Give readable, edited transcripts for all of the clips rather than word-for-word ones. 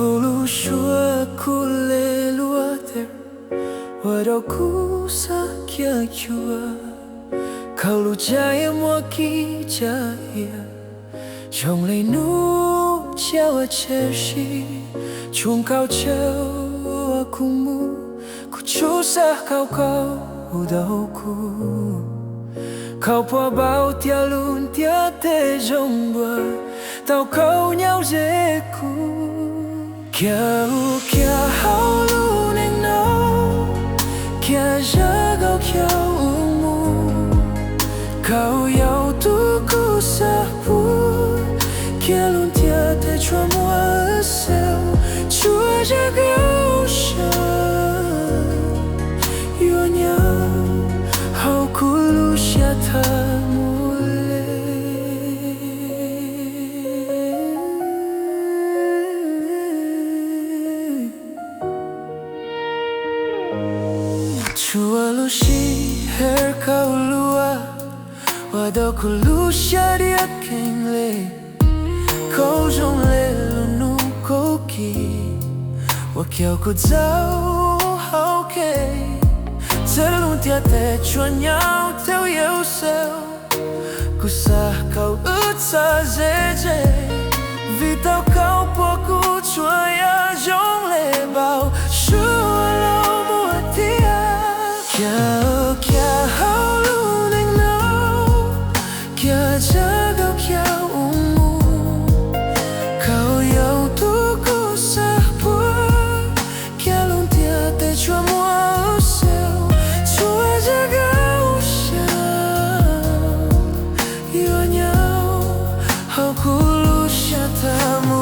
lu shua kule luater wado ku sakya chua kau lu jaya mwaki jaya trong lấy nu chao chershi chung kau chao kumu ku chu sa kau đâu ku kau po bao tia lun tia te jong bua tao kau nhau dễ ku kia hao lu neng nao kia ja gao kia mu kau yau tu ku sa pu kia lun tia te chua mua sao chua ja gao sha yo nhau hao ku lu sha tha chua lu shi her kau lua wado ku lu sha dia keng le kau jong le lu nu ko ki wa kiao ku zao hao ke zhe lu tia te chua nhau theo yêu sao ku sa kau ước sa dễ dễ vì tao kau po ku chua ya jong le bao shua lo mua tia kia hao lu neng nao kia ja gao kia mu kau yau tu ku sa pu kia lun tia te chua mua sao chua ja gao sha yo nhau hao ku lu sha tha mu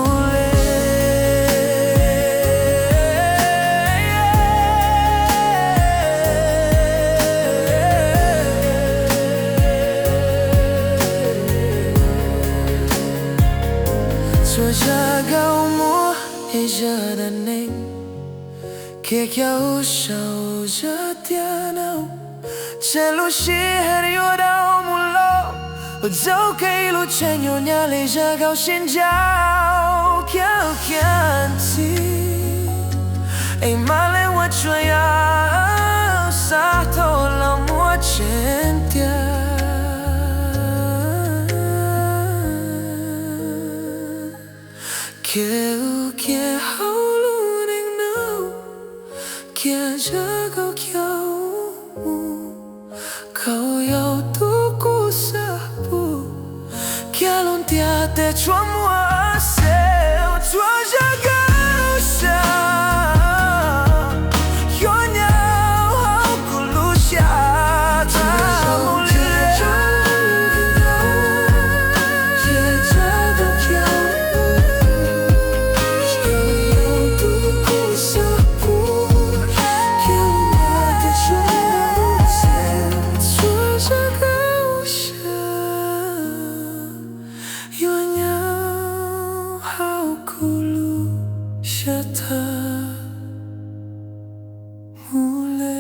chua ja gao mua e ja da neng kia kiao sao ja tia nao che lu shi her yo dao mu lo dâu cây lu chen yo nya le ja gao xin jiao kiao kian ti ai ma le wa chua ya sa to lo mua chen tia kia hao lu neng nao kia ja gao kia mu kau yau tu ku sa pu kia lun tia te chua mua sao chua ja gao sha yo nhau hao ku lu sha tha mu le kia ja gao kia mule